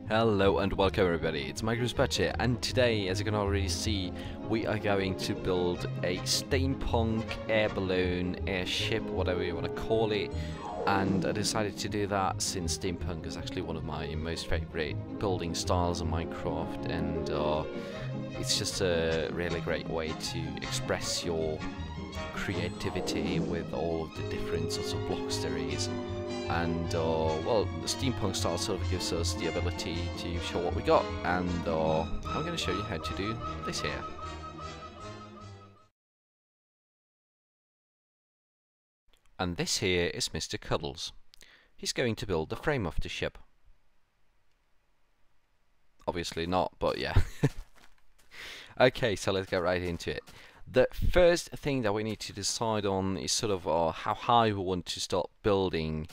Hello and welcome everybody, it's MicroSpatch here, and today, as you can already see, we are going to build a steampunk air balloon, airship, whatever you want to call it. And I decided to do that since steampunk is actually one of my most favorite building styles in Minecraft, and it's just a really great way to express your creativity with all of the different sorts of blocks there is. And well, the steampunk style sort of gives us the ability to show what we got, and I'm going to show you how to do this here. And this here is Mr. Cuddles. He's going to build the frame of the ship. Obviously not, but yeah. Okay, so let's get right into it. The first thing that we need to decide on is sort of how high we want to start building.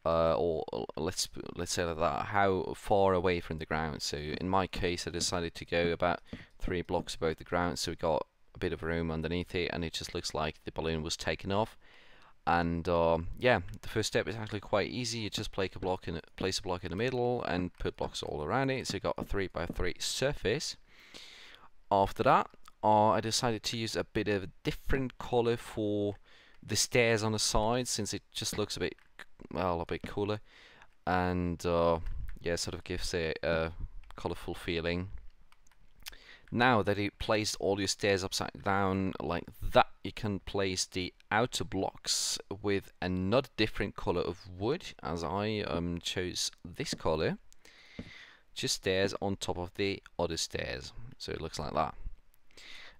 Or let's say like that, how far away from the ground. So in my case, I decided to go about 3 blocks above the ground, so we got a bit of room underneath it, and it just looks like the balloon was taken off. And yeah, the first step is actually quite easy. You just place a block in the middle and put blocks all around it, so you got a 3 by 3 surface. After that, I decided to use a bit of a different color for the stairs on the side, since it just looks a bit cooler, and yeah, sort of gives it a colourful feeling. Now that you placed all your stairs upside down like that, you can place the outer blocks with another different colour of wood, as I chose this colour. Just stairs on top of the other stairs, so it looks like that.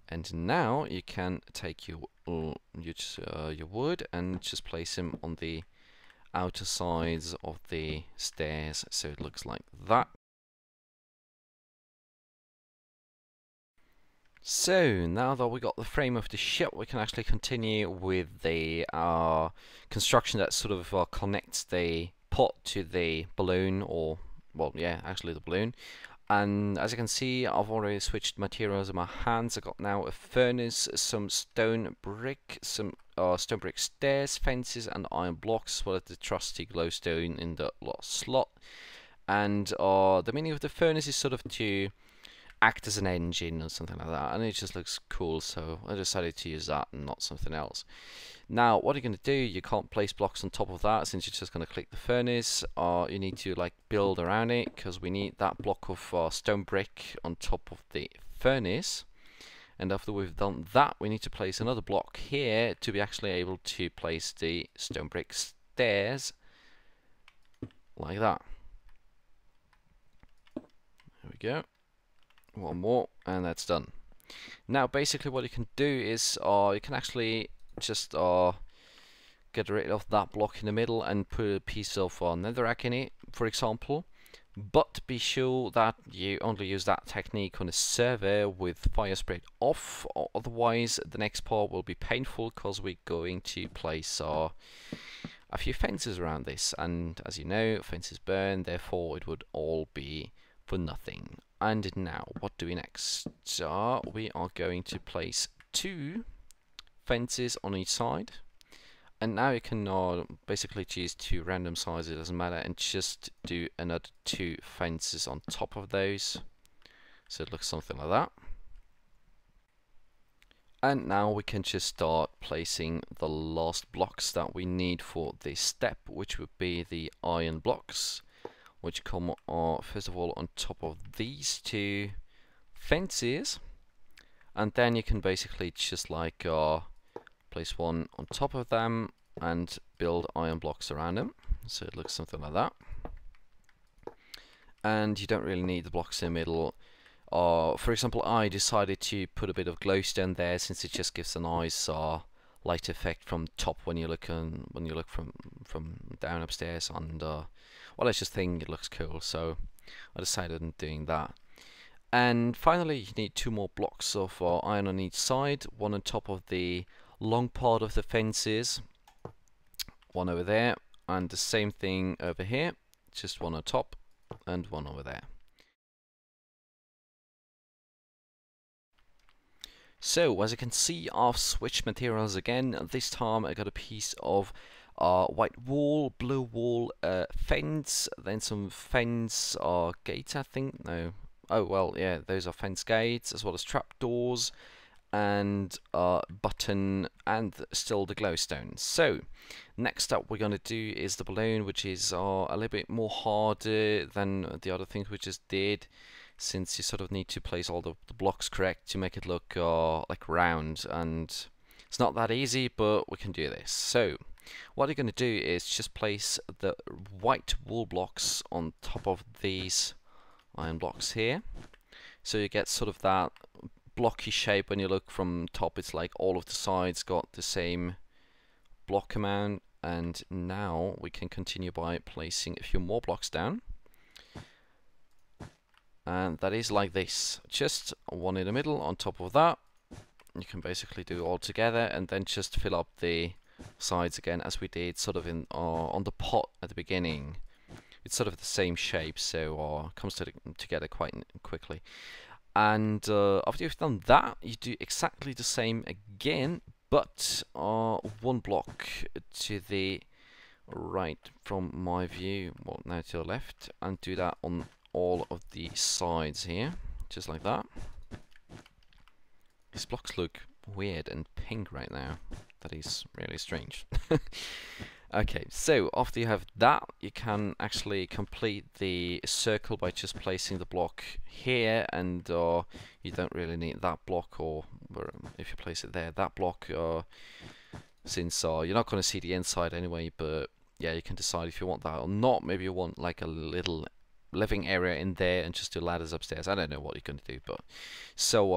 And now you can take your wood and just place them on the outer sides of the stairs, so it looks like that. So now that we got the frame of the ship, we can actually continue with the construction that sort of connects the pot to the balloon, or well, yeah, actually the balloon. And as you can see, I've already switched materials in my hands. I've got now a furnace, some stone brick, some stone brick stairs, fences, and iron blocks, as well as the trusty glowstone in the last slot. And the meaning of the furnace is sort of to act as an engine or something like that, and it just looks cool, so I decided to use that and not something else. Now what you're going to do, you can't place blocks on top of that since you're just going to click the furnace. You need to like build around it, because we need that block of stone brick on top of the furnace. And after we've done that, we need to place another block here to be actually able to place the stone brick stairs like that. There we go. One more, and that's done. Now basically what you can do is you can actually just get rid of that block in the middle and put a piece of netherrack in it, for example. But be sure that you only use that technique on a server with fire spread off, otherwise the next part will be painful, because we're going to place a few fences around this, and as you know, fences burn, therefore it would all be for nothing. And now what do we next? We are going to place 2 fences on each side, and now you can basically choose 2 random sizes, it doesn't matter, and just do another 2 fences on top of those, so it looks something like that. And now we can just start placing the last blocks that we need for this step, which would be the iron blocks, which come first of all on top of these 2 fences, and then you can basically just like place one on top of them and build iron blocks around them, so it looks something like that. And you don't really need the blocks in the middle. For example, I decided to put a bit of glowstone there, since it just gives a nice light effect from top when you look from down upstairs, and well, I just think it looks cool, so I decided on doing that. And finally, you need 2 more blocks of iron on each side, one on top of the long part of the fences, one over there, and the same thing over here, just one on top and one over there. So as you can see, I've switched materials again. This time I got a piece of white wall, blue wall, fence, then some fence gates, I think. No. Oh, well, yeah, those are fence gates, as well as trapdoors, and button, and still the glowstone. So, next up we're going to do is the balloon, which is a little bit more harder than the other things we just did, since you sort of need to place all the blocks correct to make it look like round, and it's not that easy, but we can do this. So, what you're going to do is just place the white wool blocks on top of these iron blocks here, so you get sort of that blocky shape. When you look from top, it's like all of the sides got the same block amount. And now we can continue by placing a few more blocks down, and that is like this, just one in the middle on top of that. You can basically do all together, and then just fill up the sides again as we did sort of in on the pot at the beginning. It's sort of the same shape, so comes together quite quickly. And after you've done that, you do exactly the same again, but one block to the right from my view, well, now to the left, and do that on all of the sides here, just like that. These blocks look weird and pink right now. That is really strange. Okay, so after you have that, you can actually complete the circle by just placing the block here, and you don't really need that block, or if you place it there, that block, since you're not going to see the inside anyway. But yeah, you can decide if you want that or not. Maybe you want like a little living area in there and just do ladders upstairs. I don't know what you're going to do, but so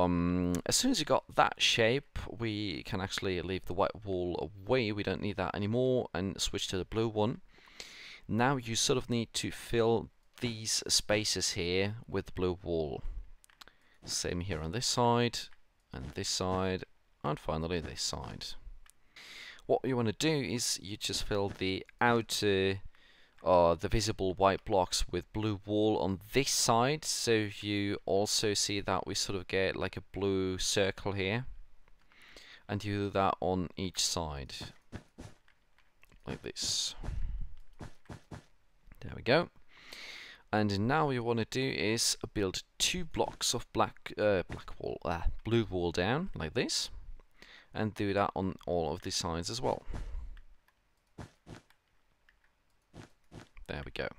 as soon as you got that shape, we can actually leave the white wall away. We don't need that anymore, and switch to the blue one. Now you sort of need to fill these spaces here with blue wall. Same here on this side, and this side, and finally this side. What you want to do is you just fill the outer the visible white blocks with blue wall on this side, so you also see that we sort of get like a blue circle here, and you do that on each side like this. There we go. And now what you want to do is build 2 blocks of blue wall down like this, and do that on all of the sides as well. There we go.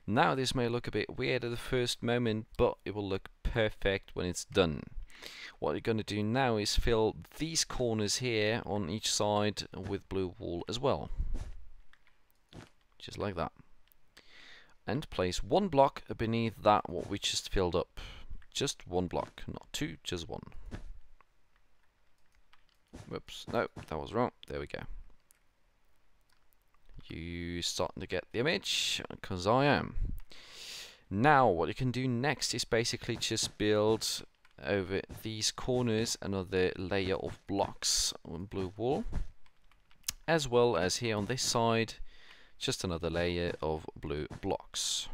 Now this may look a bit weird at the first moment, but it will look perfect when it's done. What you're going to do now is fill these corners here on each side with blue wool as well. Just like that. And place 1 block beneath that what we just filled up. Just 1 block, not 2, just 1. Whoops, no, that was wrong. There we go. You starting to get the image, because I am. Now what you can do next is basically just build over these corners another layer of blocks on blue wool, as well as here on this side just another layer of blue blocks.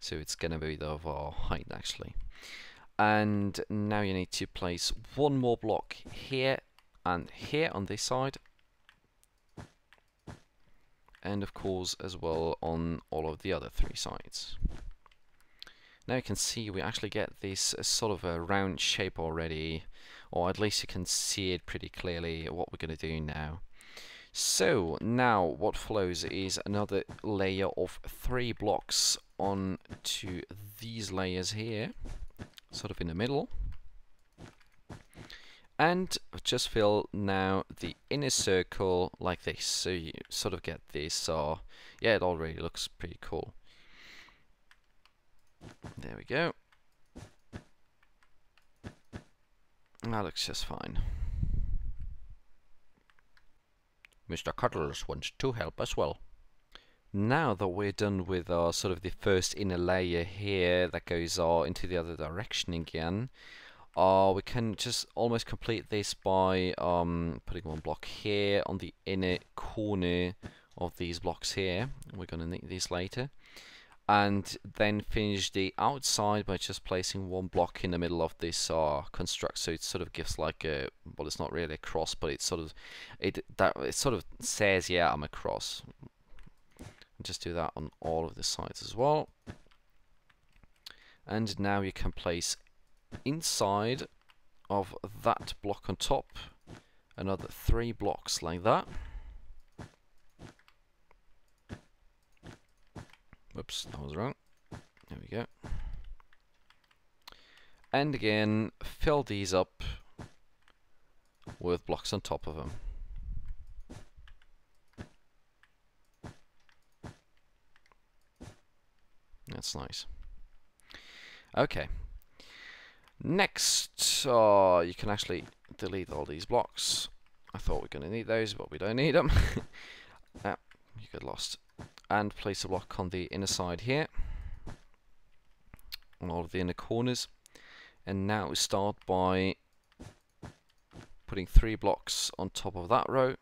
So it's gonna be of our height actually. And now you need to place 1 more block here and here on this side, and of course as well on all of the other 3 sides. Now you can see we actually get this sort of a round shape already, or at least you can see it pretty clearly what we're going to do now. So now what follows is another layer of 3 blocks onto these layers here, sort of in the middle. And just fill now the inner circle like this, so you sort of get this, yeah, it already looks pretty cool. There we go. That looks just fine. Mr. Cuddles wants to help as well. Now that we're done with our sort of the first inner layer here that goes into the other direction again, we can just almost complete this by putting 1 block here on the inner corner of these blocks here. We're going to need these later. and then finish the outside by just placing one block in the middle of this construct, so it sort of gives like a, well, it's not really a cross, but it sort of it sort of says, yeah, I'm a cross. Just do that on all of the sides as well. And now you can place inside of that block on top another 3 blocks like that. Whoops, that was wrong. There we go. And again, fill these up with blocks on top of them. That's nice. Okay. Next, you can actually delete all these blocks. I thought we were going to need those, but we don't need them. You get lost. And place a block on the inner side here, on all of the inner corners. And now we start by putting 3 blocks on top of that row.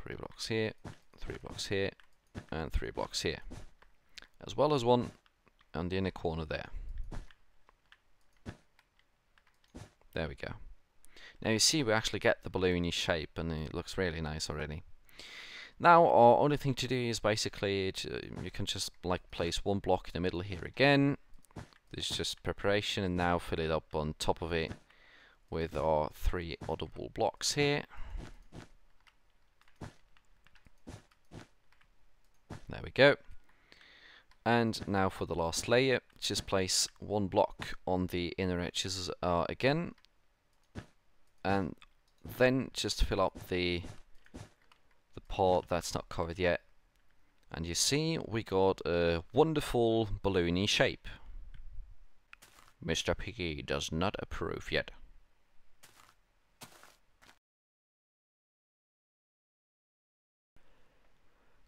3 blocks here, 3 blocks here, and 3 blocks here, as well as one on the inner corner there. There we go. Now you see we actually get the balloony shape, and it looks really nice already. Now our only thing to do is basically you can just like place one block in the middle here again. This is just preparation, and now fill it up on top of it with our 3 audible blocks here. There we go. And now for the last layer, just place one block on the inner edges again, and then just fill up the part that's not covered yet, and you see we got a wonderful balloony shape. Mr. Piggy does not approve yet.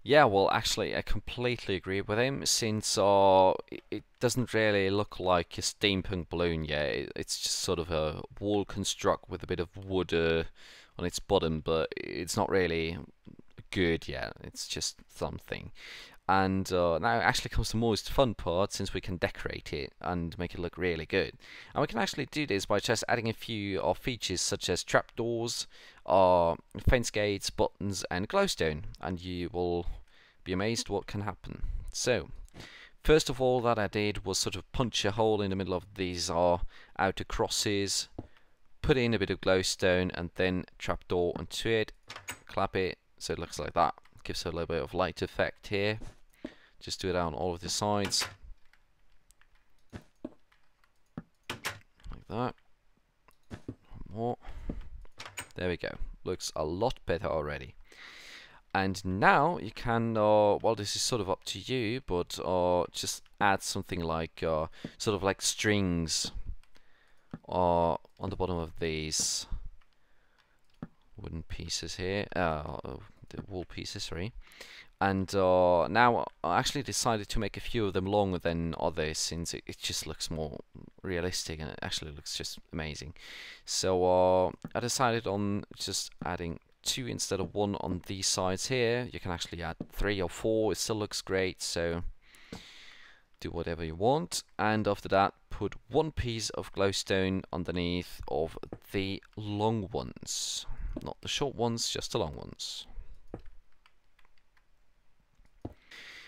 Yeah, well, actually, I completely agree with him, since it doesn't really look like a steampunk balloon yet. It's just sort of a wall construct with a bit of wood on its bottom, but it's not really good yet. It's just something. And now actually comes the most fun part, since we can decorate it and make it look really good. And we can actually do this by just adding a few features such as trapdoors, fence gates, buttons, and glowstone, and you will be amazed what can happen. So, first of all that I did was sort of punch a hole in the middle of these outer crosses, put in a bit of glowstone, and then trapdoor onto it, clap it, so it looks like that. Gives a little bit of light effect here. Just do it on all of the sides. Like that. One more. There we go. Looks a lot better already. And now you can, well, this is sort of up to you, but just add something like, sort of like strings on the bottom of these wooden pieces here, the wool pieces, sorry. And now I actually decided to make a few of them longer than others, since it just looks more realistic, and it actually looks just amazing. So I decided on just adding 2 instead of 1 on these sides here. You can actually add 3 or 4, it still looks great, so do whatever you want. And after that, put 1 piece of glowstone underneath of the long ones. Not the short ones, just the long ones.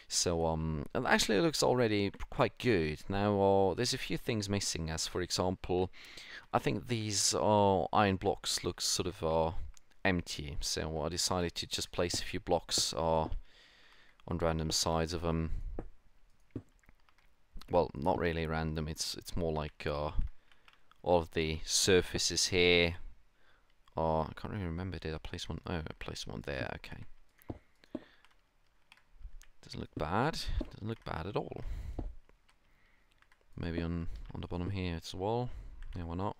So and actually it looks already quite good. Now there's a few things missing, as for example, I think these iron blocks look sort of empty, so I decided to just place a few blocks on random sides of them. Well, not really random, it's more like all of the surfaces here. I can't really remember, did I place one? Oh, I placed one there, okay. Doesn't look bad. Doesn't look bad at all. Maybe on the bottom here as well. Yeah, why not?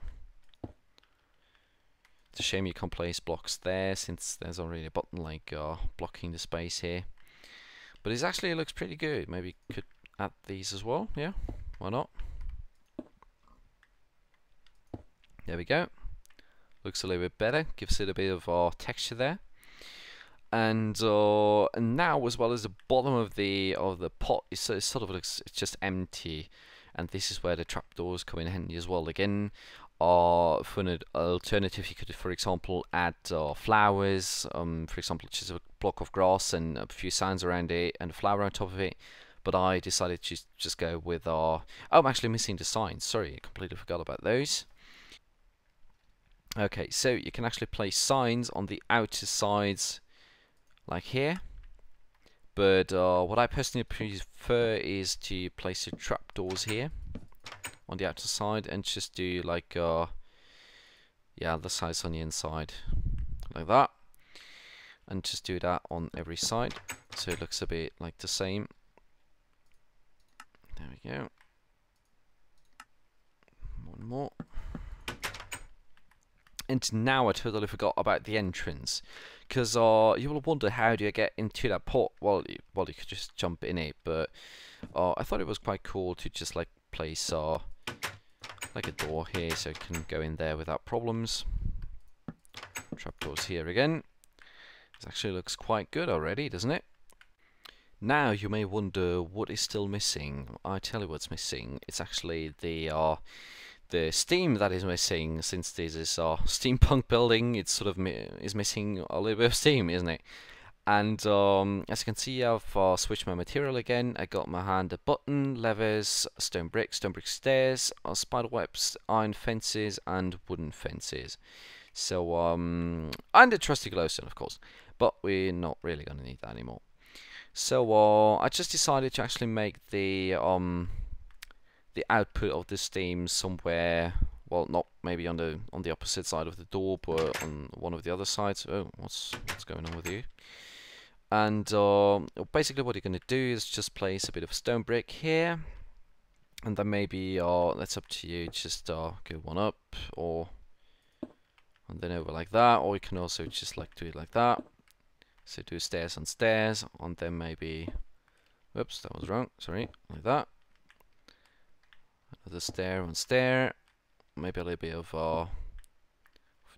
It's a shame you can't place blocks there, since there's already a button like blocking the space here. But it actually looks pretty good. Maybe could add these as well. Yeah, why not? There we go. Looks a little bit better. Gives it a bit of texture there. And now, as well as the bottom of the pot, it sort of looks, it's just empty, and this is where the trapdoors come in handy as well. Again, for an alternative, you could, for example, add flowers. For example, just a block of grass and a few signs around it, and a flower on top of it. But I decided to just go with oh, I'm actually missing the signs. Sorry, I completely forgot about those. Okay, so you can actually place signs on the outer sides, like here. But what I personally prefer is to place the trapdoors here on the outer side, and just do like yeah, the size on the inside, like that, and just do that on every side, so it looks a bit like the same. There we go. One more. And now I totally forgot about the entrance, because you will wonder, how do you get into that pot? Well, you could just jump in it, but I thought it was quite cool to just like place like a door here, so it can go in there without problems. Trapdoors here again. This actually looks quite good already, doesn't it? Now you may wonder what is still missing. I tell you what's missing. It's actually the steam that is missing. Since this is a steampunk building, it's sort of is missing a little bit of steam, isn't it? And as you can see, I've switched my material again. I got my hand a button, levers, stone brick stairs, spider webs, iron fences, and wooden fences. So and the trusty glowstone, of course, but we're not really going to need that anymore. So I just decided to actually make the output of the steam somewhere, well, not maybe on the opposite side of the door, but on one of the other sides. Oh, what's going on with you? And basically what you're going to do is just place a bit of stone brick here, and then maybe that's up to you, just go one up, or and then over like that, or you can also just like do it like that. So do stairs on stairs, and then maybe, whoops, that was wrong, sorry, like that. Another stair on stair, maybe a little bit of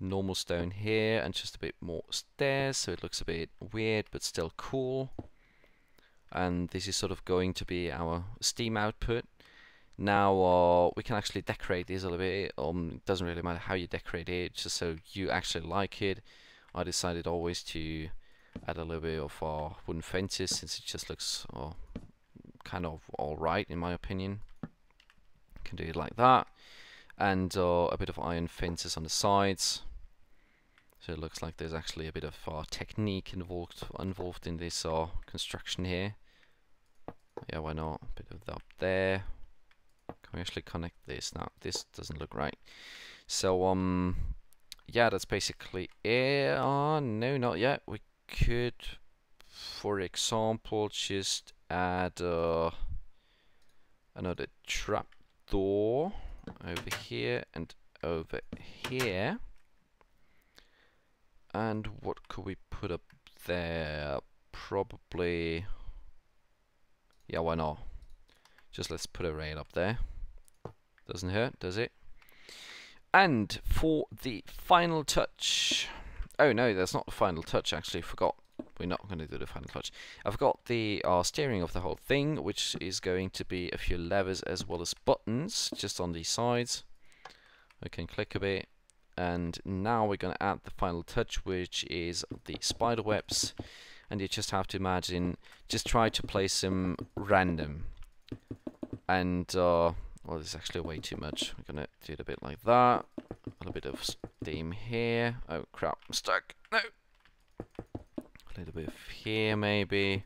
normal stone here, and just a bit more stairs, so it looks a bit weird but still cool. And this is sort of going to be our steam output. Now we can actually decorate this a little bit. It doesn't really matter how you decorate it, just so you actually like it. I decided always to add a little bit of wooden fences, since it just looks kind of alright in my opinion. Can do it like that, and a bit of iron fences on the sides, so it looks like there's actually a bit of technique involved in this construction here. Yeah, why not? A bit of that up there. Can we actually connect this? Now this doesn't look right. So yeah, that's basically it. No, not yet. We could, for example, just add another trap door over here and over here. And what could we put up there? Probably, yeah, why not? Just let's put a rail up there. Doesn't hurt, does it? And for the final touch, oh no, that's not the final touch, actually, forgot. We're not going to do the final touch. I've got the steering of the whole thing, which is going to be a few levers as well as buttons just on these sides. We can click a bit, and now we're going to add the final touch, which is the spider webs. And you just have to imagine, just try to place them random. And well, this is actually way too much. We're going to do it a bit like that. A little bit of steam here. Oh crap, I'm stuck. No. A little bit of here maybe,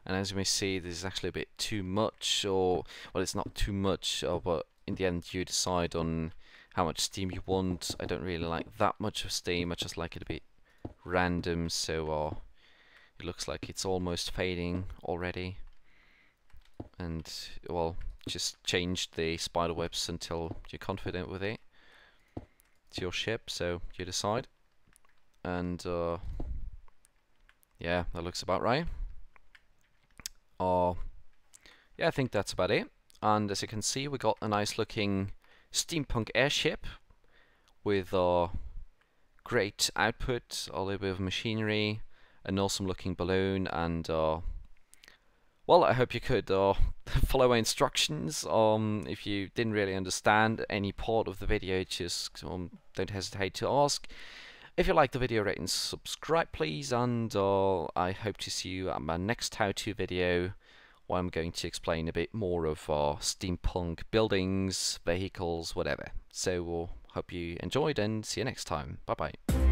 and as you may see, this is actually a bit too much, or well, it's not too much, but in the end you decide on how much steam you want. I don't really like that much of steam, I just like it a bit random, so it looks like it's almost fading already. And well, just change the spider webs until you're confident with it. It's your ship, so you decide. And yeah, that looks about right. Yeah, I think that's about it. And as you can see, we got a nice looking steampunk airship with great output, a little bit of machinery, an awesome looking balloon, and well, I hope you could follow my instructions. If you didn't really understand any part of the video, just don't hesitate to ask. If you like the video, rate and subscribe please, and I hope to see you at my next how-to video, where I'm going to explain a bit more of steampunk buildings, vehicles, whatever. So hope you enjoyed, and see you next time. Bye bye.